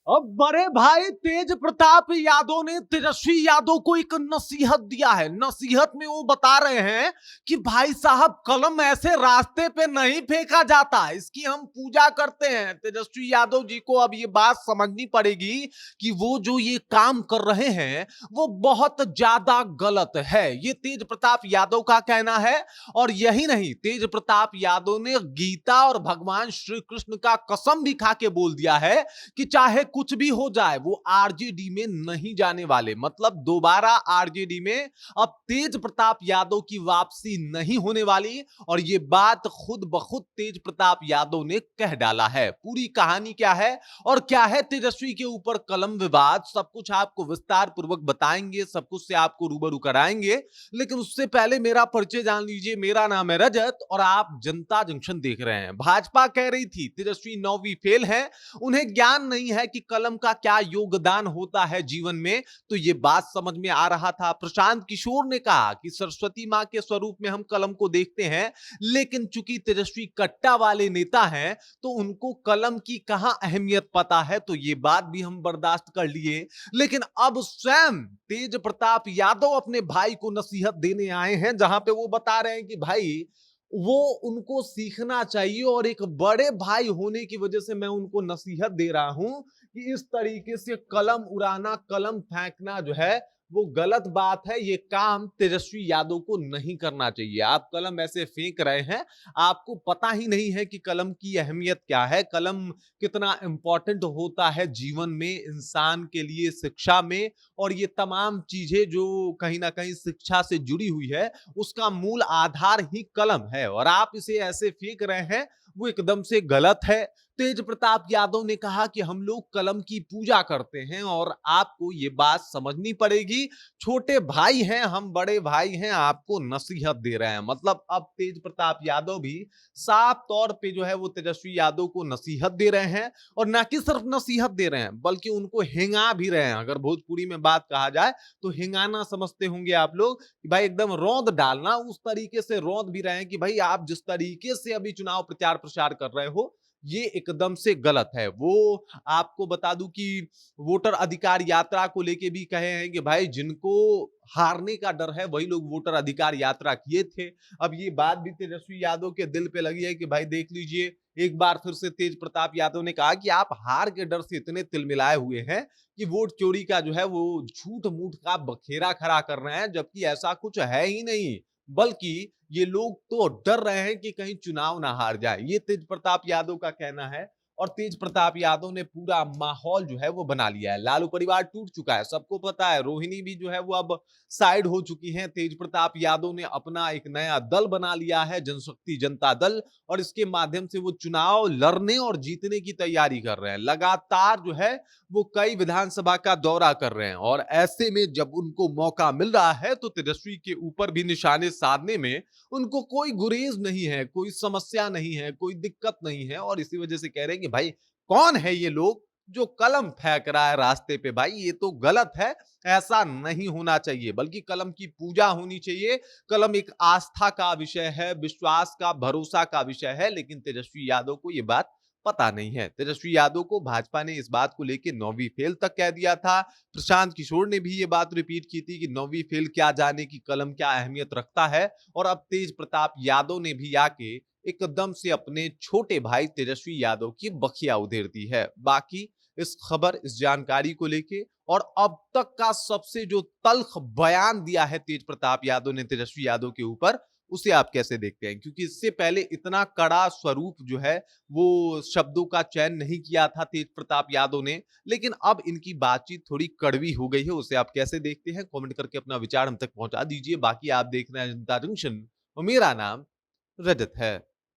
अब बड़े भाई तेज प्रताप यादव ने तेजस्वी यादव को एक नसीहत दिया है। नसीहत में वो बता रहे हैं कि भाई साहब, कलम ऐसे रास्ते पे नहीं फेंका जाता, इसकी हम पूजा करते हैं। तेजस्वी यादव जी को अब ये बात समझनी पड़ेगी कि वो जो ये काम कर रहे हैं वो बहुत ज्यादा गलत है। ये तेज प्रताप यादव का कहना है। और यही नहीं, तेज प्रताप यादव ने गीता और भगवान श्री कृष्ण का कसम भी खा के बोल दिया है कि चाहे कुछ भी हो जाए वो आरजेडी में नहीं जाने वाले। मतलब दोबारा आरजेडी में अब तेज प्रताप यादव की वापसी नहीं होने वाली। और ये बात खुद ब खुद तेज प्रताप यादव ने कह डाला है। पूरी कहानी क्या है और क्या है तेजस्वी के ऊपर कलम विवाद, सब कुछ आपको विस्तार पूर्वक बताएंगे, सब कुछ से आपको रूबरू कराएंगे। लेकिन उससे पहले मेरा परिचय जान लीजिए। मेरा नाम है रजत और आप जनता जंक्शन देख रहे हैं। भाजपा कह रही थी तेजस्वी 9वीं फेल है, उन्हें ज्ञान नहीं है कि कलम का क्या योगदान होता है जीवन में। तो ये बात समझ में आ रहा था। प्रशांत किशोर ने कहा कि सरस्वती मां के स्वरूप में हम कलम को देखते हैं, लेकिन चूंकि तेजस्वी कट्टा वाले नेता हैं तो उनको कलम की कहां अहमियत पता है। तो ये बात भी हम बर्दाश्त कर लिए। लेकिन अब स्वयं तेज प्रताप यादव अपने भाई को नसीहत देने आए हैं, जहां पे वो बता रहे हैं कि भाई वो उनको सीखना चाहिए और एक बड़े भाई होने की वजह से मैं उनको नसीहत दे रहा हूं कि इस तरीके से कलम उड़ाना, कलम फेंकना जो है वो गलत बात है। ये काम तेजस्वी यादव को नहीं करना चाहिए। आप कलम ऐसे फेंक रहे हैं, आपको पता ही नहीं है कि कलम की अहमियत क्या है, कलम कितना इंपॉर्टेंट होता है जीवन में, इंसान के लिए, शिक्षा में। और ये तमाम चीजें जो कहीं ना कहीं शिक्षा से जुड़ी हुई है, उसका मूल आधार ही कलम है। और आप इसे ऐसे फेंक रहे हैं, वो एकदम से गलत है। तेज प्रताप यादव ने कहा कि हम लोग कलम की पूजा करते हैं और आपको ये बात समझनी पड़ेगी। छोटे भाई हैं हम, बड़े भाई हैं, आपको नसीहत दे रहे हैं। मतलब अब तेज प्रताप यादव भी साफ तौर पे जो है वो तेजस्वी यादव को नसीहत दे रहे हैं। और ना कि सिर्फ नसीहत दे रहे हैं बल्कि उनको हिंगा भी रहे हैं। अगर भोजपुरी में बात कहा जाए तो हिंगाना समझते होंगे आप लोग कि भाई एकदम रौंद डालना, उस तरीके से रौंद भी रहे हैं कि भाई आप जिस तरीके से अभी चुनाव प्रचार प्रसार कर रहे हो ये एकदम से गलत है। वो आपको बता दूं कि वोटर अधिकार यात्रा को लेके भी कहे हैं कि भाई जिनको हारने का डर है वही लोग वोटर अधिकार यात्रा किए थे। अब ये बात भी तेजस्वी यादव के दिल पे लगी है कि भाई देख लीजिए, एक बार फिर से तेज प्रताप यादव ने कहा कि आप हार के डर से इतने तिलमिलाए हुए हैं कि वोट चोरी का जो है वो झूठ मूठ का बखेरा खड़ा कर रहे हैं, जबकि ऐसा कुछ है ही नहीं। बल्कि ये लोग तो डर रहे हैं कि कहीं चुनाव ना हार जाए। ये तेज प्रताप यादव का कहना है। और तेज प्रताप यादव ने पूरा माहौल जो है वो बना लिया है। लालू परिवार टूट चुका है, सबको पता है। रोहिणी भी जो है वो अब साइड हो चुकी है। तेज प्रताप यादव ने अपना एक नया दल बना लिया है, जनशक्ति जनता दल। और इसके माध्यम से वो चुनाव लड़ने और जीतने की तैयारी कर रहे हैं। लगातार जो है वो कई विधानसभा का दौरा कर रहे हैं। और ऐसे में जब उनको मौका मिल रहा है तो तेजस्वी के ऊपर भी निशाने साधने में उनको कोई गुरेज नहीं है, कोई समस्या नहीं है, कोई दिक्कत नहीं है। और इसी वजह से कह रहे हैं कि भाई कौन है ये लोग जो कलम फेंक रहा है रास्ते पे। भाई ये तो गलत है, ऐसा नहीं होना चाहिए, बल्कि कलम की पूजा होनी चाहिए। कलम एक आस्था का विषय है, विश्वास का, भरोसा का विषय है। लेकिन तेजस्वी यादव को ये बात पता नहीं है। तेजस्वी यादव को भाजपा ने इस बात को लेकर 9वीं फेल तक कह दिया था। प्रशांत किशोर ने भी ये बात रिपीट की थी कि 9वीं फेल क्या जाने की कलम क्या अहमियत रखता है। और अब तेज प्रताप यादव ने भी आके एकदम से अपने छोटे भाई तेजस्वी यादव की बखिया उधेड़ दी है। बाकी इस खबर, इस जानकारी को लेके और अब तक का सबसे जो तल्ख बयान दिया है तेज प्रताप यादव ने तेजस्वी यादव के ऊपर, उसे आप कैसे देखते हैं? क्योंकि इससे पहले इतना कड़ा स्वरूप जो है वो शब्दों का चयन नहीं किया था तेज प्रताप यादव ने। लेकिन अब इनकी बातचीत थोड़ी कड़वी हो गई है। उसे आप कैसे देखते हैं? कमेंट करके अपना विचार हम तक पहुंचा दीजिए। बाकी आप देख रहे हैं जनता जंक्शन और मेरा नाम रजत है।